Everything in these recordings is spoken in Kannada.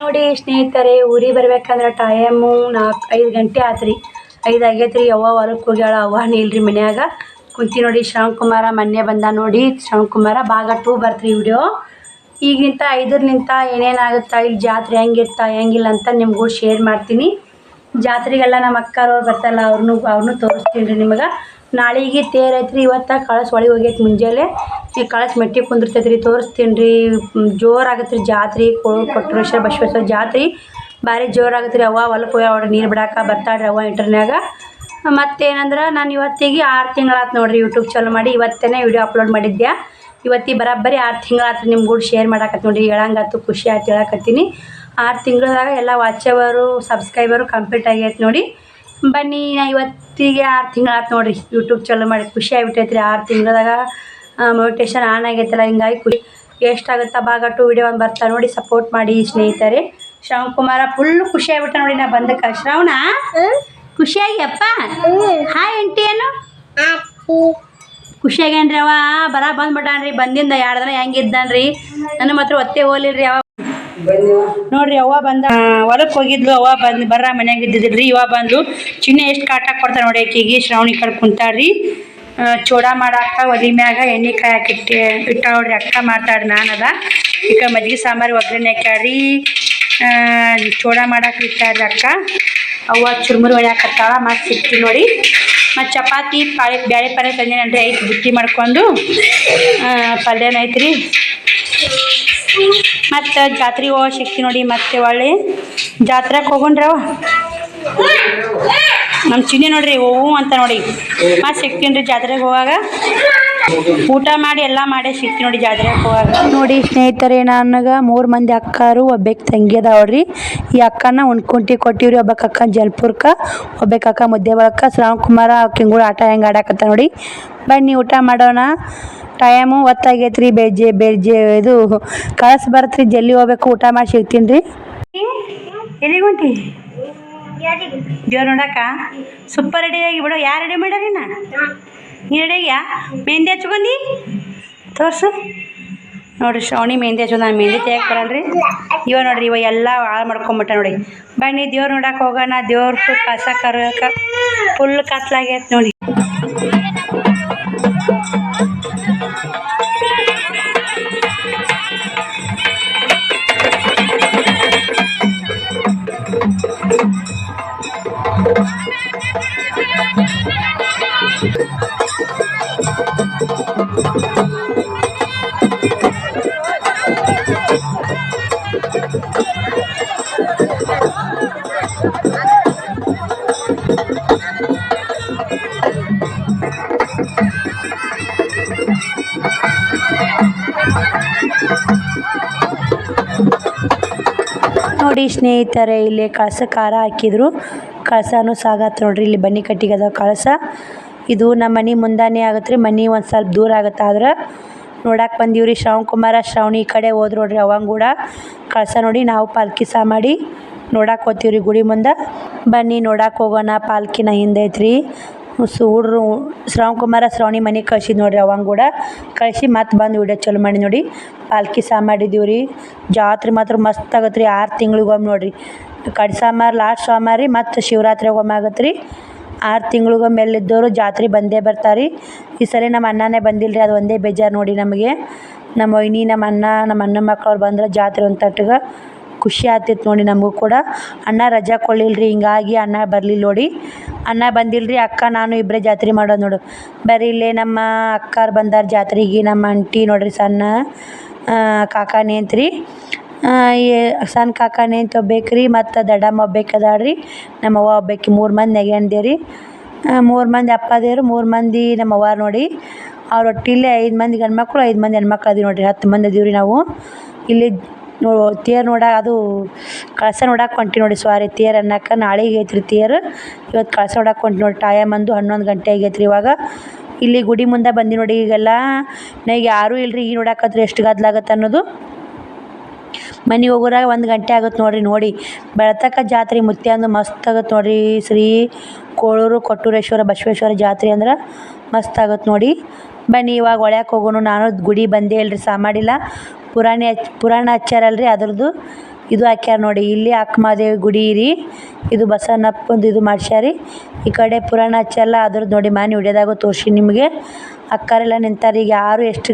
ನೋಡಿ ಸ್ನೇಹಿತರೆ, ಊರಿಗೆ ಬರ್ಬೇಕಂದ್ರೆ ಟೈಮು 4-5 ಗಂಟೆ ಆತ್ರಿ. 5 ಆಗೈತ್ರಿ. ಅವ್ವ ಹೊಲಕ್ಕೆ ಹೋಗ್ಯಾಳ. ಅವ್ವ ಇಲ್ರಿ ಮನ್ಯಾಗ ಕುಂತಿ ನೋಡಿ. ಶ್ರವಣಕುಮಾರ ಮೊನ್ನೆ ಬಂದ ನೋಡಿ. ಶ್ರವಣಕುಮಾರ ಭಾಗ 2 ಬರ್ತ್ರಿ ವಿಡಿಯೋ. ಈಗಿಂತ 5ರಿಂದ ಏನೇನಾಗುತ್ತಾ, ಇಲ್ಲಿ ಜಾತ್ರೆ ಹೆಂಗಿರ್ತಾ ಹೆಂಗಿಲ್ಲ ಅಂತ ನಿಮ್ಗೂ ಶೇರ್ ಮಾಡ್ತೀನಿ. ಜಾತ್ರೆಗೆಲ್ಲ ನಮ್ಮ ಅಕ್ಕವ್ರು ಬರ್ತಾರಲ್ಲ, ಅವ್ರನ್ನೂ ತೋರಿಸ್ತೀನಿ ರೀ ನಿಮಗೆ. ನಾಳೆಗೆ ತೇರು ಐತ್ರಿ. ಇವತ್ತು ಕಳಸ ಒಳಗೆ ಹೋಗೈತಿ ಮುಂಜಾನೆ. ಈ ಕಳಸ ಮೆಟ್ಟಿಗೆ ಕುಂದಿರ್ತೈತೆ ರೀ, ತೋರಿಸ್ತೀನಿ ರೀ. ಜೋರಾಗತ್ತೆ ರೀ ಜಾತ್ರೆ. ಕೊಟ್ರೇಶ್ವರ ಬಸವೇಶ್ವರ ಜಾತ್ರೆ ಭಾರಿ ಜೋರಾಗತ್ತೆ ರೀ. ಅವ್ವ ಹೊಲಕ್ಕೆ ಹೋಗ್ಯಾವ ನೀರು ಬಿಡಾಕ ಬರ್ತಾಳ್ರಿ ಅವ್ವ ಇಂಟರ್ನ್ಯಾಗ. ಮತ್ತೇನಂದ್ರೆ ನಾನು ಇವತ್ತಿಗೆ 6 ತಿಂಗಳಾತು ನೋಡಿರಿ ಯೂಟ್ಯೂಬ್ ಚಾಲೂ ಮಾಡಿ. ಇವತ್ತೇ ವಿಡಿಯೋ ಅಪ್ಲೋಡ್ ಮಾಡಿದ್ದೆ. ಇವತ್ತಿಗೆ ಬರೋಬ್ಬರಿ 6 ತಿಂಗಳಾತು ನಿಮ್ಗೆ ಕೂಡ ಶೇರ್ ಮಾಡಾಕತ್ತಿ ನೋಡಿ. ಹೇಳಂಗಾತು ಖುಷಿ ಆಯ್ತು ಹೇಳಕತ್ತೀನಿ. 6 ತಿಂಗಳದಾಗ ಎಲ್ಲ ವಾಚವರು ಸಬ್ಸ್ಕ್ರೈಬರು ಕಂಪ್ಲೀಟ್ ಆಗೈತೆ ನೋಡಿ. ಬನ್ನಿ, ನಾ ಇವತ್ತಿಗೆ 6 ತಿಂಗಳಾತು ನೋಡಿರಿ ಯೂಟ್ಯೂಬ್ ಚಾಲೂ ಮಾಡಿ. ಖುಷಿ ಆಗಿಬಿಟ್ಟೈತೆ ರೀ 6 ತಿಂಗಳದಾಗ. ಮೋಟಿವೇಶನ್ ಆನ್ ಆಗೈತಲ್ಲ, ಹಿಂಗಾಗಿ ಖುಷಿ. ಎಷ್ಟಾಗುತ್ತಾ ಭಾಗ 2 ವಿಡಿಯೋ ಒಂದು ಬರ್ತಾ ನೋಡಿ. ಸಪೋರ್ಟ್ ಮಾಡಿ ಸ್ನೇಹಿತರೆ. ಶ್ರವಣಕುಮಾರ ಫುಲ್ಲು ಖುಷಿ ಆಗಿಬಿಟ್ಟ ನೋಡಿ. ನಾ ಬಂದಕ್ಕೆ ಶ್ರವಣ ಖುಷಿಯಾಗಿಯಪ್ಪ. ಹಾಯ್ ಆಂಟಿ ಏನು ಖುಷಿಯಾಗೇನ್ರಿ ಅವ ಬಂದ್ಬಿಟ್ಟಾನ್ರಿ. ಬಂದಿಂದ 2 ದಿನ ಹೆಂಗಿದ್ದಾನ್ರಿ. ನನ್ನ ಮಾತ್ರ ಒತ್ತೆ ಹೋಲಿರಿ ಅವ ನೋಡ್ರಿ. ಅವ್ವ ಬಂದ ಹೊಲಕ್ಕೆ ಹೋಗಿದ್ಲು. ಅವ್ವ ಬರ್ರ ಮನ್ಯಾಗ ಇದ್ದಿದ್ರಿ. ಇವ ಬಂದು ಚಿನ್ನ ಎಷ್ಟು ಕಾಟಾಕ್ ಕೊಡ್ತಾರೆ ನೋಡಿ ಆಕೆಗೆ. ಶ್ರಾವಣಿ ಕಡೆ ಕುಂತಾಳ್ರಿ. ಚೂಡ ಮಾಡಾಕ ಒಲಿ ಮ್ಯಾಗ ಎಣ್ಣೆ ಕಾಯಿ ಹಾಕಿಟ್ಟು ನೋಡ್ರಿ. ಅಕ್ಕ ಮಾತಾಡ್ರಿ. ನಾನದ ಈಗ ಮಜ್ಜಿಗೆ ಸಾಂಬಾರು ಒಗ್ಗರಣೆ ಹಾಕ್ಯಾಡ್ರಿ. ಚೂಡ ಮಾಡಾಕ ಇಟ್ಟಾಡ್ರಿ ಅಕ್ಕ. ಅವ್ವ ಚುರುಮುರಿ ಹೊಳ್ಯಾಕತ್ತಾಳ. ಮತ್ತು ಸಿಕ್ತೀನಿ ನೋಡಿ. ಮತ್ತು ಚಪಾತಿ ಬ್ಯಾಳೆ ಪಲ್ಯ ತಂದೇನಂದ್ರೆ ಐತಿ. ಬುತ್ತಿ ಮಾಡ್ಕೊಂಡು ಪಲ್ಯನ ಐತ್ರಿ. ಮತ್ತು ಜಾತ್ರೆಗೆ ಹೋಗೋ ಸಿಕ್ತಿ ನೋಡಿ. ಮತ್ತೆ ಒಳ್ಳೆ ಜಾತ್ರೆಗೆ ಹೋಗೋಣ್ರವ. ನಮ್ಮ ಚಿನ್ನಿ ನೋಡ್ರಿ ಹೂವು ಅಂತ ನೋಡಿ. ಮತ್ತು ಸಿಗ್ತೀನಿ ರೀ ಜಾತ್ರೆಗೆ ಹೋಗಾಗ. ಊಟ ಮಾಡಿ ಎಲ್ಲ ಮಾಡೇ ಸಿಗ್ತೀನಿ ನೋಡಿ ಜಾತ್ರೆಗೆ ಹೋಗಾಗ. ನೋಡಿ ಸ್ನೇಹಿತರೆ, ನನಗೆ 3 ಮಂದಿ ಅಕ್ಕರು, ಒಬ್ಬಾಕಿ ತಂಗಿ ಅದಾವ್ರಿ. ಈ ಅಕ್ಕನ ಉಣ್ಕೊಂಟಿ ಕೊಟ್ಟಿವ್ರಿ. ಒಬ್ಬ ಅಕ್ಕ ಜಲ್ಪುರ್ಕ, ಒಬ್ಬ ಅಕ್ಕ ಮುದ್ದೆ ಬಳಕ. ಶ್ರವಣಕುಮಾರ ಕಿಂಗುಳ ಆಟ ಹೆಂಗೆ ಆಡಾಕತ್ತ ನೋಡಿ. ಬನ್ನಿ ಊಟ ಮಾಡೋಣ. ಟೈಮು ಹೊತ್ತಾಗೈತ್ರಿ. ಬೆಜ್ಜೆ ಇದು ಕಳಸ ಬರತ್ರಿ. ಜಲ್ದಿ ಹೋಗ್ಬೇಕು. ಊಟ ಮಾಡಿ ಸಿಗ್ತೀನಿ ರೀ. ಎಲ್ಲಿಗೆ ಹೊಂಟಿ? ದೇವ್ರು ನೋಡಕ್ಕ. ಸೂಪರ್ ರೆಡಿ ಆಗಿ ಬಿಡು. ಯಾರು ರೆಡಿ ಮಾಡ್ಯಾರಿ? ನೀ ರೆಡಿ ಆಗ್ಯಾ? ಮೆಹಂದಿ ಹಚ್ಕೊಂಡಿ ತೋರ್ಸು ನೋಡಿರಿ. ಶ್ರಾವಣಿ ಮೆಹಂದಿ ಹಚ್ಚೋದು. ನಾನು ಮೆಹಂದಿ ತೆಗಿಯಕ್ಕೆ ಬರಲ್ರಿ. ಇವ ನೋಡ್ರಿ, ಇವ ಎಲ್ಲ ಹಾಳು ಮಾಡ್ಕೊಂಬಿಟ್ಟ ನೋಡಿ. ಬನ್ನಿ ದೇವ್ರು ನೋಡಕ್ಕೆ ಹೋಗೋಣ. ದೇವ್ರು ಕಸ ಕರೋಕೆ ಫುಲ್ ಕತ್ಲಾಗೈತೆ ನೋಡಿ. ನೋಡಿ ಸ್ನೇಹಿತರೆ, ಇಲ್ಲಿ ಕಳಸ ಖಾರ ಹಾಕಿದ್ರು. ಕಳಸನೂ ಸಾಗತ್ತೆ ನೋಡ್ರಿ. ಇಲ್ಲಿ ಬನ್ನಿ ಕಟ್ಟಿಗೆ ಅದ ಕಳಸ. ಇದು ನಮ್ಮ ಮನೆ ಮುಂದಾನೆ ಆಗುತ್ತೆ ರೀ. ಮನೆ ಒಂದು ಸ್ವಲ್ಪ ದೂರ ಆಗುತ್ತೆ. ಆದ್ರೆ ನೋಡಕ್ಕೆ ಬಂದೀವ್ರಿ. ಶ್ರವಣಕುಮಾರ ಶ್ರಾವಣಿ ಈ ಕಡೆ ಹೋದ್ರು ನೋಡ್ರಿ. ಅವಂಗೆ ಕೂಡ ಕಳಸ ನೋಡಿ. ನಾವು ಪಾಲ್ಕಿ ಸಹ ಮಾಡಿ ನೋಡಕ್ಕೆ ಹೋಗ್ತೀವ್ರಿ ಗುಡಿ ಮುಂದೆ. ಬನ್ನಿ ನೋಡಕ್ಕೆ ಹೋಗೋಣ. ಪಾಲ್ಕಿನ ಹಿಂದೆ ಐತ್ರಿ. ಹುಡ್ರು ಶ್ರವಣಕುಮಾರ ಶ್ರಾವಣಿ ಮನೆಗೆ ಕಳ್ಸಿದ್ ನೋಡ್ರಿ. ಅವಂಗೆ ಕೂಡ ಕಳಿಸಿ ಮತ್ತೆ ಬಂದು ವಿಡಿಯೋ ಚಾಲು ಮಾಡಿ ನೋಡಿ. ಪಾಲ್ಕಿ ಸಹ ಮಾಡಿದ್ದೀವಿ ರೀ. ಜಾತ್ರೆ ಮಾತ್ರ ಮಸ್ತ್ ಆಗತ್ತೆ ರೀ. 6 ತಿಂಗಳಿಗೊಮ್ಮೆ ನೋಡಿರಿ. ಕಡೆ ಸೋಮವಾರ ಲಾಸ್ಟ್ ಸೋಮವಾರ ರೀ. ಮತ್ತು ಶಿವರಾತ್ರಿಗೆ ಒಮ್ಮೆ ಆಗತ್ತೆ ರೀ. 6 ತಿಂಗಳಿಗೊಮ್ಮೆ ಎಲ್ಲಿದ್ದವರು ಜಾತ್ರೆ ಬಂದೇ ಬರ್ತಾರೆ. ಈ ಸಲ ನಮ್ಮ ಅಣ್ಣನೇ ಬಂದಿಲ್ಲ ರೀ. ಅದು ಒಂದೇ ಬೇಜಾರು ನೋಡಿ ನಮಗೆ. ನಮ್ಮ ವೈನಿ, ನಮ್ಮ ಅಣ್ಣ ಮಕ್ಕಳು ಬಂದ್ರೆ ಜಾತ್ರೆ ಒಂದು ತಟ್ಟಿಗೆ ಖುಷಿ ಆಗ್ತಿತ್ತು ನೋಡಿ ನಮಗೂ ಕೂಡ. ಅಣ್ಣ ರಜಾ ಕೊಡಲಿಲ್ಲ ರೀ. ಹಿಂಗಾಗಿ ಅಣ್ಣ ಬರಲಿಲ್ಲ ನೋಡಿ. ಅಣ್ಣ ಬಂದಿಲ್ಲ ರೀ. ಅಕ್ಕ ನಾನು ಇಬ್ಬರೇ ಜಾತ್ರೆ ಮಾಡೋದು ನೋಡು. ಬರೀ ಇಲ್ಲೇ ನಮ್ಮ ಅಕ್ಕಾರು ಬಂದಾರ ಜಾತ್ರೆಗೆ. ನಮ್ಮ ಅಂಟಿ ನೋಡ್ರಿ, ಸಣ್ಣ ಕಾಕಾನಿ ಅಂತ್ರಿ. ಸಣ್ಣ ಕಾಕಾನಿ ಅಂತ ಒಬ್ಬೇಕ್ರಿ. ಮತ್ತು ದೊಡ್ಡಮ್ಮ ಒಬ್ಬೇಕದಾಳ್ರಿ. ನಮ್ಮವ್ವ ಒಬ್ಬೇಕಿ. 3 ಮಂದಿ ನೆಗೆಂಡ್ದೆ ರೀ. 3 ಮಂದಿ ಅಪ್ಪದೇರು, 3 ಮಂದಿ ನಮ್ಮವ್ವ ನೋಡಿ. ಅವ್ರ ಒಟ್ಟಿಲ್ಲೇ 5 ಮಂದಿ ಗಂಡು ಮಕ್ಕಳು, 5 ಮಂದಿ ಹೆಣ್ಮಕ್ಳು ಅದೀವಿ ನೋಡಿರಿ. 10 ಮಂದಿ ಅದೀವಿ ರೀ ನಾವು. ಇಲ್ಲಿ ತೇರು ಅದು ಕಳಸ ನೋಡಕ್ಕೆ ಹೊಂಟಿ ನೋಡಿ. ಸ್ವಾರಿ ತೇರು ಅನ್ನಕ್ಕೆ ನಾಳೆಗೆ ಐತ್ರಿ ತೇರು. ಇವತ್ತು ಕಳಸ ನೋಡಕ್ಕೆ ಹೊಂಟಿ ನೋಡಿ. ಟೈಮ್ ಅಂದು 11 ಗಂಟೆ ಆಗೈತ್ರಿ ಇವಾಗ. ಇಲ್ಲಿ ಗುಡಿ ಮುಂದೆ ಬಂದು ನೋಡಿ. ಈಗೆಲ್ಲ ನನಗೆ ಯಾರೂ ಇಲ್ಲರಿ. ಈಗ ನೋಡಕತ್ರಿ ಎಷ್ಟು ಗದ್ದಲಾಗತ್ತೆ ಅನ್ನೋದು. ಮನೆಗೆ ಹೋಗೋರಾಗ 1 ಗಂಟೆ ಆಗುತ್ತೆ ನೋಡಿ. ಬೆಳತಕ್ಕ ಜಾತ್ರೆ ಮುತ್ಯಾಂದು ಮಸ್ತ್ ಆಗುತ್ತೆ ನೋಡಿರಿ. ಶ್ರೀ ಕೋಳೂರು ಕೊಟ್ಟೂರೇಶ್ವರ ಬಸವೇಶ್ವರ ಜಾತ್ರೆ ಅಂದ್ರೆ ಮಸ್ತ್ ಆಗುತ್ತೆ ನೋಡಿ. ಬನ್ನಿ ಇವಾಗ ಒಳ್ಯಾಕೆ ಹೋಗೋಣ. ನಾನು ಗುಡಿ ಬಂದೇ ಇಲ್ಲರಿ. ಸಹ ಮಾಡಿಲ್ಲ. ಪುರಾಣ ಹಚ್ಚಾರಲ್ರಿ ಅದ್ರದ್ದು ಇದು ಹಾಕ್ಯಾರ ನೋಡಿ. ಇಲ್ಲಿ ಅಕ್ಕಮಹಾದೇವಿ ಗುಡಿ ರೀ, ಇದು ಬಸವಣ್ಣಪ್ಪಂದು ಇದು ಮಾಡ್ಸ್ಯಾರಿ. ಈ ಕಡೆ ಪುರಾಣ ಹಚ್ಚಲ್ಲ ಅದ್ರದ್ದು ನೋಡಿ ಮನೆ ವಿಡಿಯೋದಾಗ ತೋರಿಸಿ ನಿಮಗೆ. ಅಕ್ಕರೆಲ್ಲ ನಿಂತಾರೆ. ಈಗ ಯಾರು ಎಷ್ಟು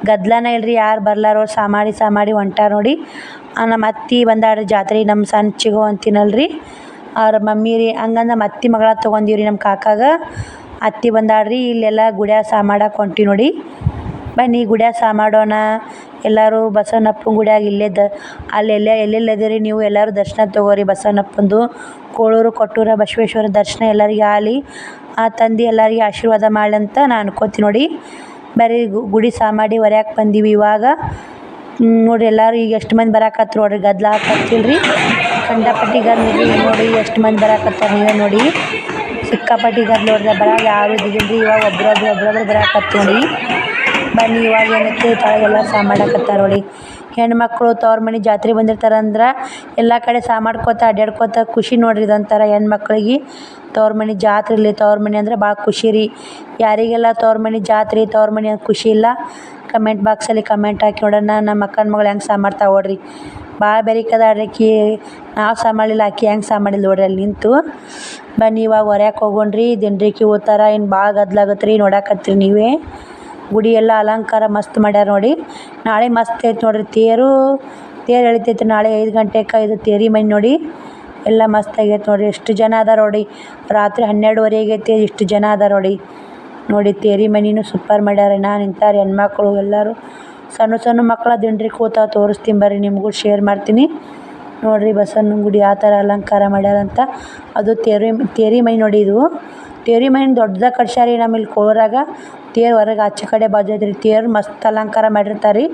ಗದ್ದಲನ ಇಲ್ರಿ, ಯಾರು ಬರ್ಲಾರೋ ಸಾಮಾಡಿ ಹೊಂಟಾರ ನೋಡಿ. ನಮ್ಮ ಅತ್ತಿ ಬಂದಾಡ್ರಿ ಜಾತ್ರೆ, ನಮ್ಮ ಸಣ್ಣ ಚಿಗೋ ಅಂತೀನಲ್ರಿ ಅವ್ರ ಮಮ್ಮಿ ರೀ. ಹಂಗಂದು ನಮ್ಮ ಅತ್ತಿ ಮಗಳ ತೊಗೊಂಡೀವ್ರಿ ನಮ್ಮ ಕಾಕಾಗ. ಅತ್ತಿ ಬಂದಾಡ್ರಿ. ಇಲ್ಲೆಲ್ಲ ಗುಡ್ಯಾಗ ಸಾಮಾಡಕ್ಕೆ ಹೊಂಟಿ ನೋಡಿ. ಬನ್ನಿ ಗುಡ್ಯಾಗ ಮಾಡೋಣ ಎಲ್ಲರೂ. ಬಸವಣ್ಣಪ್ಪನ ಗುಡ್ಯಾಗ ಇಲ್ಲೇದ ಎಲ್ಲೆಲ್ಲಿ ಅದೀರಿ ನೀವು ಎಲ್ಲರೂ ದರ್ಶನ ತೊಗೋರಿ. ಬಸವಣ್ಣಪ್ಪಂದು ಕೋಳೂರು ಕೊಟ್ಟೂರ ಬಸವೇಶ್ವರ ದರ್ಶನ ಎಲ್ಲರಿಗೆ ಆಗಲಿ. ಆ ತಂದೆ ಎಲ್ಲರಿಗೆ ಆಶೀರ್ವಾದ ಮಾಡಲಿ ಅಂತ ನಾನು ಅನ್ಕೋತೀನಿ ನೋಡಿ. ಬರೀ ಗುಡಿ ಸಾಮಾಡಿ ಹೊರ್ಯಾಕೆ ಬಂದೀವಿ ಇವಾಗ ನೋಡಿರಿ. ಎಲ್ಲರೂ ಈಗ ಎಷ್ಟು ಮಂದಿ ಬರಾಕತ್ರು ನೋಡ್ರಿ. ಗದ್ದಲ ಹಾಕತ್ತಿಲ್ರಿ, ಕಂಡಪಟ್ಟಿ ಗದ್ದಲ ನೋಡಿ. ಎಷ್ಟು ಮಂದಿ ಬರಾಕತ್ತಾರ ನೀವೇ ನೋಡಿ. ಸಿಕ್ಕಾಪಟ್ಟಿ ಗದ್ದಲ ನೋಡ್ರಿ. ಬರಾಗ ಯಾರು ಇದ್ದಿದ್ದಿಲ್ರಿ. ಇವಾಗ ಒಬ್ರೊಬ್ರು ಬರಾಕತ್ತು ನೋಡಿ. ಬನ್ನಿ ಇವಾಗ ಏನೈತಿ ತಳಗೆಲ್ಲ ಸಾಮಾಡಕತ್ತಾರ ನೋಡಿ. ಹೆಣ್ಮಕ್ಳು ತವ್ರ ಮನೆ ಜಾತ್ರೆ ಬಂದಿರ್ತಾರಂದ್ರೆ ಎಲ್ಲ ಕಡೆ ಸಾಮಾಡ್ಕೋತ ಅಡ್ಡಾಡ್ಕೋತ ಖುಷಿ ನೋಡ್ರಿ. ಇದೊಂಥರ ಹೆಣ್ಮಕ್ಳಿಗೆ ತವ್ರ ಮನೆ ಜಾತ್ರೆ ಇರಲಿ. ತವ್ರ ಮನೆ ಅಂದ್ರೆ ಭಾಳ ಖುಷಿ ರೀ. ಯಾರಿಗೆಲ್ಲ ತವ್ರ ಮನೆ ಜಾತ್ರೆ ತವ್ರ ಮನೆ ಖುಷಿ ಇಲ್ಲ ಕಮೆಂಟ್ ಬಾಕ್ಸಲ್ಲಿ ಕಮೆಂಟ್ ಹಾಕಿ ನೋಡೋಣ. ನಮ್ಮ ಅಕ್ಕನ ಮಗಳು ಹೆಂಗೆ ಸಾಮಾಡ್ತಾವೆ ನೋಡ್ರಿ. ಭಾಳ ಬೆರಿಕದಾಡ್ರಿ ಆಕಿ. ನಾವು ಸಾಮಾಡಿಲ್ಲ ಆಕಿ ಹೆಂಗೆ ಸಾಮಾಡಿಲ್ಲ ನೋಡ್ರಿ ಅಲ್ಲಿ ನಿಂತು. ಬನ್ನಿ ಇವಾಗ ಹೊರ್ಯಾಕೆ ಹೋಗೋಣ್ರಿ. ದಿಂಡ್ರಿಕಿ ಹೋಗ್ತಾರ. ಇನ್ನು ಭಾಳ ಗದ್ದಲಾಗತ್ತೆ ರೀ. ನೋಡಾಕತ್ತೀರಿ ನೀವೇ. ಗುಡಿ ಎಲ್ಲ ಅಲಂಕಾರ ಮಸ್ತ್ ಮಾಡ್ಯಾರ ನೋಡಿ. ನಾಳೆ ಮಸ್ತ್ ಐತೆ ನೋಡ್ರಿ. ತೇರು ಎಳಿತೈತೆ ನಾಳೆ 5 ಗಂಟೆಗೆ. ಇದು ತೇರಿ ಮನೆ ನೋಡಿ. ಎಲ್ಲ ಮಸ್ತ್ ಆಗೈತೆ ನೋಡಿರಿ. ಎಷ್ಟು ಜನ ಅದಾರ ನೋಡಿ. ರಾತ್ರಿ 12:30 ಆಗೈತಿ. ಇಷ್ಟು ಜನ ಅದಾರ ನೋಡಿ. ತೇರಿ ಮನಿನೂ ಸೂಪರ್ ಮಾಡ್ಯಾರ. ನಿಂತಾರೆ ಹೆಣ್ಮಕ್ಳು ಎಲ್ಲರೂ. ಸಣ್ಣ ಮಕ್ಕಳ ದಿಂಡ್ರಿ ಕೂತಾವ. ತೋರಿಸ್ತೀನಿ ಬರ್ರಿ, ನಿಮಗೂ ಶೇರ್ ಮಾಡ್ತೀನಿ ನೋಡಿರಿ. ಬಸವಣ್ಣನ ಗುಡಿ ಯಾವ ಥರ ಅಲಂಕಾರ ಮಾಡ್ಯಾರಂತ. ಅದು ತೇರಿ ಮನೆ ನೋಡಿ. ಇದು ತೇರಿ ಮನೆ ದೊಡ್ಡದಾಗ ಕಟ್ಸ್ಯಾರಿ ನಮ್ಮಲ್ಲಿ ಕೋಳೂರಾಗ. ತೇರು ಹೊರಗೆ ಆಚೆ ಕಡೆ ಬಾಜು ಐತ್ರಿ. ತೇರು ಮಸ್ತ್ ಅಲಂಕಾರ ಮಾಡಿರ್ತಾರೆ.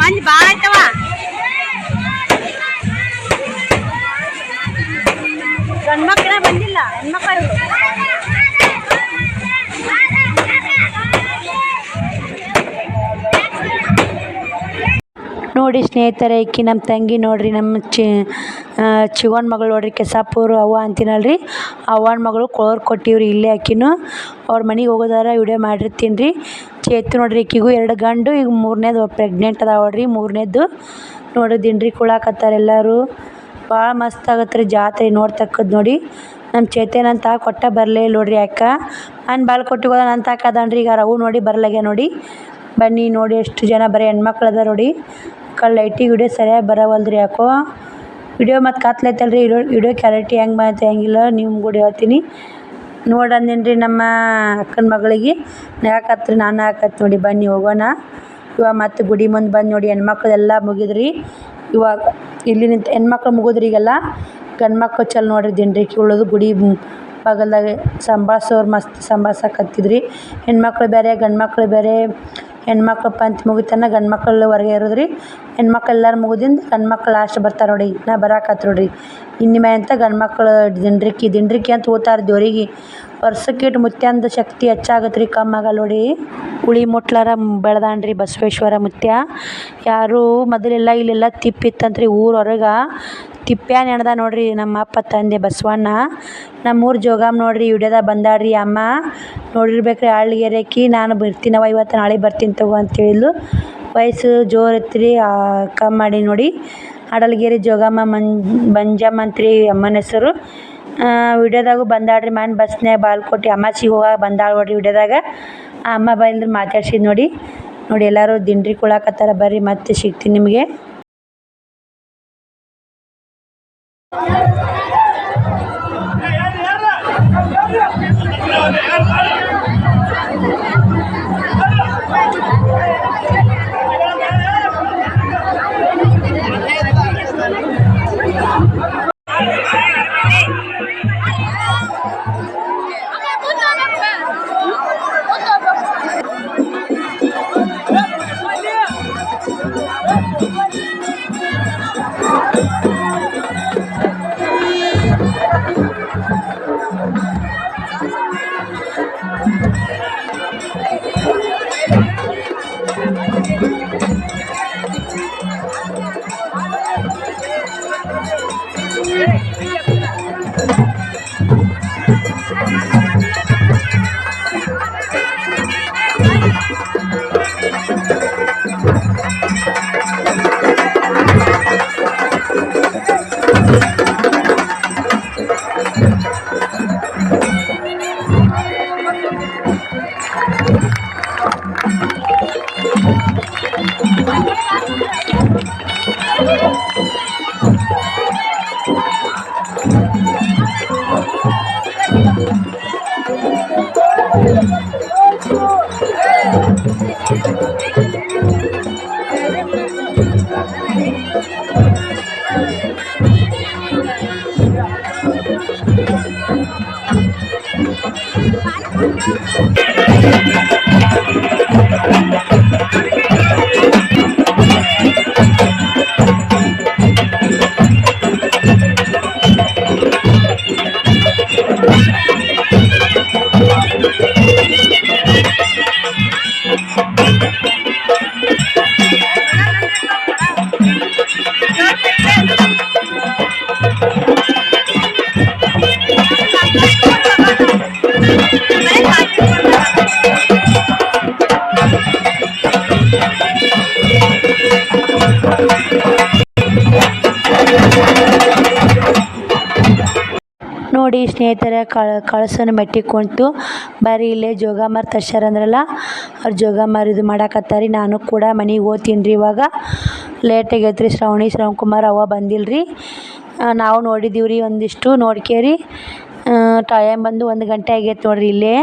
ಮಂದಿ ಭಾಳ ಆಯ್ತವ. ಗಂಡ್ಮಕ್ಳ ಬಂದಿಲ್ಲ, ಹೆಣ್ಮಕ್ಳು ನೋಡಿ ಸ್ನೇಹಿತರೆ. ಈಕಿ ನಮ್ಮ ತಂಗಿ ನೋಡ್ರಿ. ನಮ್ಮ ಚಿಗೋನ್ ಮಗಳು ನೋಡ್ರಿ. ಕೆಸಾಪುರ ಅವ್ವ ಅಂತೀನಲ್ರಿ, ಅವ್ವನ ಮಗಳು ಕೋಳೂರು ಕೊಟ್ಟಿವ್ರಿ. ಇಲ್ಲೇ ಆಕಿನೂ ಅವ್ರ ಮನೆಗೆ ಹೋಗೋದಾರ ವಿಡಿಯೋ ಮಾಡಿರ್ತೀನಿ ರೀ. ಚೇತು ನೋಡ್ರಿ. ಈಕಿಗೂ 2 ಗಂಡು, ಈಗ 3ನೇದು ಪ್ರೆಗ್ನೆಂಟ್ ಅದಾವ ನೋಡ್ರಿ. 3ನೇದ್ದು ನೋಡ್ರಿ. ದಿಂಡ್ರಿ ಕುಳಾಕತ್ತಾರ ಎಲ್ಲರೂ. ಭಾಳ ಮಸ್ತ್ ಆಗತ್ತೆ ರೀ ಜಾತ್ರೆ ನೋಡ್ತಕ್ಕದ್ದು ನೋಡಿ. ನಮ್ಮ ಚೇತೇನಂತ ಕೊಟ್ಟ ಬರಲೇ ಇಲ್ಲ ನೋಡ್ರಿ. ಯಾಕ ನಾನು ಬಾಲ್ ಕೊಟ್ಟಿಗೋದ ಅಂತ ಹಾಕದನ್ರಿ. ಈಗ ರವು ನೋಡಿ ಬರಲಾಗ್ಯ ನೋಡಿ. ಬನ್ನಿ ನೋಡಿ ಎಷ್ಟು ಜನ ಬರೀ ಹೆಣ್ಮಕ್ಳು ಅದ ನೋಡಿ. ಲೈಟಿಗೆ ವಿಡಿಯೋ ಸರಿಯಾಗಿ ಬರವಲ್ದ್ರಿ ಯಾಕೋ. ವಿಡಿಯೋ ಮತ್ತು ಕತ್ಲೈತಲ್ರಿ. ವಿಡಿಯೋ ಕ್ಯಾಲಿಟಿ ಹೆಂಗೆ ಬಂತು ಹೆಂಗಿಲ್ಲ ನಿಮ್ಗೆ ಕೂಡ ಹೇಳ್ತೀನಿ ನೋಡಿ. ಅಂದೇನ್ರಿ ನಮ್ಮ ಅಕ್ಕನ ಮಗಳಿಗೆ ಹಾಕತ್ರಿ. ನಾನು ಹಾಕತ್ತೆ ನೋಡಿ. ಬನ್ನಿ ಹೋಗೋಣ ಇವಾಗ. ಮತ್ತು ಗುಡಿ ಮುಂದೆ ಬಂದು ನೋಡಿ. ಹೆಣ್ಮಕ್ಳೆಲ್ಲ ಮುಗಿದ್ರಿ ಇವಾಗ. ಇಲ್ಲಿ ನಿಂತು ಹೆಣ್ಮಕ್ಳು ಮುಗಿದ್ರಿ. ಈಗೆಲ್ಲ ಗಂಡು ಮಕ್ಳು ಚಲ್ ನೋಡ್ರಿ. ದಿಂಡ್ರಿಕಿ ಉಳೋದು ಗುಡಿ ಬಗಲ್ದಾಗ ಸಂಭಾಳ್ಸೋರು ಮಸ್ತ್ ಸಂಭಾಳ್ಸಕತ್ತಿದ್ರಿ. ಹೆಣ್ಮಕ್ಳು ಬೇರೆ ಗಂಡು ಮಕ್ಳು ಬೇರೆ. ಹೆಣ್ಮಕ್ಳು ಪಂಚ ಮುಗಿತನ ಗಂಡು ಮಕ್ಳು ಹೊರಗೆ ಇರೋದ್ರಿ. ಹೆಣ್ಮಕ್ಳು ಎಲ್ಲರೂ ಮುಗಿದಿಂದ ಗಂಡು ಮಕ್ಳು ಲಾಸ್ಟ್ ಬರ್ತಾರೆ ನೋಡಿ. ನಾ ಬರಾಕತ್ತು ನೋಡ್ರಿ. ಇನ್ನಿಮೆ ಅಂತ ಗಂಡು ಮಕ್ಳು ದಿಂಡ್ರಿಕಿ ಅಂತ ಹೋಗ್ತಾರೆ ದೇವ್ರಿಗೆ. ವರ್ಷಕ್ಕಿಟ್ಟು ಮುತ್ಯಂದು ಶಕ್ತಿ ಹೆಚ್ಚಾಗತ್ತೆ ರೀ, ಕಮ್ಮಾಗಲ್ಲ ನೋಡಿ. ಉಳಿ ಮುಟ್ಲಾರ ಬೆಳೆದಾನ್ರಿ ಬಸವೇಶ್ವರ ಮುತ್ಯ. ಯಾರು ಮೊದಲೆಲ್ಲ ಇಲ್ಲೆಲ್ಲ ತಿಪ್ಪಿತ್ತಂತ್ರಿ ಊರ ಹೊರಗೆ. ತಿಪ್ಪ್ಯಾನ ಎಣ್ದ ನೋಡ್ರಿ ನಮ್ಮ ಅಪ್ಪ ತಂದೆ ಬಸವಣ್ಣ. ನಮ್ಮೂರು ಜೋಗಾಮ್ ನೋಡ್ರಿ. ವಿಡಿಯೋದಾಗ ಬಂದಾಡ್ರಿ ಅಮ್ಮ ನೋಡಿರ್ಬೇಕ್ರಿ. ಆಳ್ಗೆರೆಕಿ ನಾನು ಬರ್ತೀನವ ಇವತ್ತು, ನಾಳೆ ಬರ್ತೀನಿ ತಗೋ ಅಂತೇಳಿದ್ಲು. ವಯಸ್ಸು ಜೋರು ಇತ್ತು ಕಮ್ಮಿ ಮಾಡಿ ನೋಡಿ. ಅಡಲ್ಗೇರಿ ಜೋಗಮ್ಮ ಮಂಜಮ್ಮ ಅಂತ್ರಿ ಅಮ್ಮನ ಹೆಸರು. ವಿಡಿಯೋದಾಗೂ ಬಂದಾಡ್ರಿ. ಮನೆ ಬಸ್ನ್ಯಾಗ ಬಾಲ್ಕೋಟಿ ಅಮ್ಮಾಚಿಗೆ ಹೋಗಾಗ ಬಂದಾಳ ನೋಡ್ರಿ ವಿಡಿಯೋದಾಗ. ಆ ಅಮ್ಮ ಬಂದ್ರೆ ಮಾತಾಡ್ಸಿದ್ ನೋಡಿ. ಎಲ್ಲರೂ ದಿಂಡ್ರಿ ಕುಳಾಕತ್ತಾರ. ಬರ್ರಿ ಮತ್ತೆ ಸಿಗ್ತೀನಿ ನಿಮಗೆ. ನೋಡಿ ಸ್ನೇಹಿತರೆ, ಕಳಸನ ಮೆಟ್ಟಿ ಕುಂತು ಬರೀ ಇಲ್ಲೇ ಜೋಗಮ್ಮರು ತರ್ಸ್ಯಾರ ಅಂದ್ರಲ್ಲ, ಅವ್ರು ಜೋಗಮ್ಮರು ಇದು ಮಾಡಾಕತ್ತಾರಿ. ನಾನು ಕೂಡ ಮನೆಗೆ ಹೋಗ್ತೀನಿ ರೀ. ಇವಾಗ ಲೇಟ್ ಆಗೈತೆ ರೀ. ಶ್ರವಣಕುಮಾರ್ ಅವ್ವ ಬಂದಿಲ್ಲ ರೀ. ನಾವು ನೋಡಿದ್ದೀವಿ ರೀ, ಒಂದಿಷ್ಟು ನೋಡ್ಕೇರಿ ಟೈಮ್ ಬಂದು 1 ಗಂಟೆ ಆಗೈತೆ ನೋಡ್ರಿ. ಇಲ್ಲೇ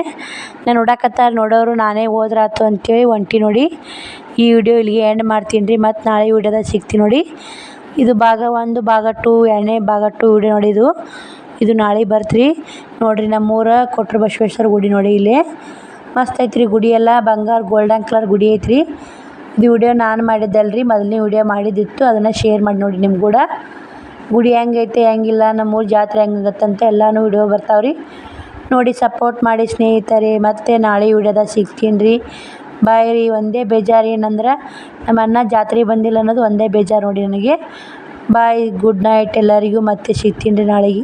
ನಾನು ನೋಡೋರು ನಾನೇ ಹೋದ್ರಾತು ಅಂತೇಳಿ ಹೊಂಟಿ ನೋಡಿ. ಈ ವಿಡಿಯೋ ಇಲ್ಲಿಗೆ ಎಂಡ್ ಮಾಡ್ತೀನಿ ರೀ. ಮತ್ತು ನಾಳೆ ವಿಡಿಯೋದಾಗ ಸಿಗ್ತೀನಿ ನೋಡಿ. ಇದು ಭಾಗ 1 ಭಾಗ 2 ಎರಡನೇ ಭಾಗ 2 ವಿಡಿಯೋ ನೋಡಿ. ಇದು ನಾಳೆ ಬರ್ತ್ರಿ ನೋಡ್ರಿ. ನಮ್ಮೂರ ಕೊಟ್ರ ಬಸವೇಶ್ವರ ಗುಡಿ ನೋಡಿ. ಇಲ್ಲೇ ಮಸ್ತ್ ಐತ್ರಿ ಗುಡಿ ಎಲ್ಲ. ಬಂಗಾರ ಗೋಲ್ಡನ್ ಕಲರ್ ಗುಡಿ ಐತ್ರಿ. ಇದು ವಿಡಿಯೋ ನಾನು ಮಾಡಿದ್ದಲ್ರಿ, ಮೊದಲನೇ ವಿಡಿಯೋ ಮಾಡಿದ್ದಿತ್ತು. ಅದನ್ನು ಶೇರ್ ಮಾಡಿ ನೋಡಿ. ನಿಮ್ಮ ಕೂಡ ಗುಡಿ ಹೆಂಗೈತೆ ಹೆಂಗಿಲ್ಲ, ನಮ್ಮೂರ ಜಾತ್ರೆ ಹೆಂಗಾಗತ್ತಂತ ಎಲ್ಲನೂ ವಿಡಿಯೋ ಬರ್ತಾವ್ರಿ ನೋಡಿ. ಸಪೋರ್ಟ್ ಮಾಡಿ ಸ್ನೇಹಿತರೆ. ಮತ್ತೆ ನಾಳೆ ವಿಡಿಯೋದಾಗ ಸಿಗ್ತೀನಿ ರೀ. ಬಾಯ್ ರೀ. ಒಂದೇ ಬೇಜಾರು ಏನಂದ್ರೆ ನಮ್ಮ ಅಣ್ಣ ಜಾತ್ರೆ ಬಂದಿಲ್ಲ ಅನ್ನೋದು ಒಂದೇ ಬೇಜಾರು ನೋಡಿ ನನಗೆ. ಬಾಯ್, ಗುಡ್ ನೈಟ್ ಎಲ್ಲರಿಗೂ. ಮತ್ತೆ ಸಿಗ್ತೀನಿ ರೀ ನಾಳೆಗೆ.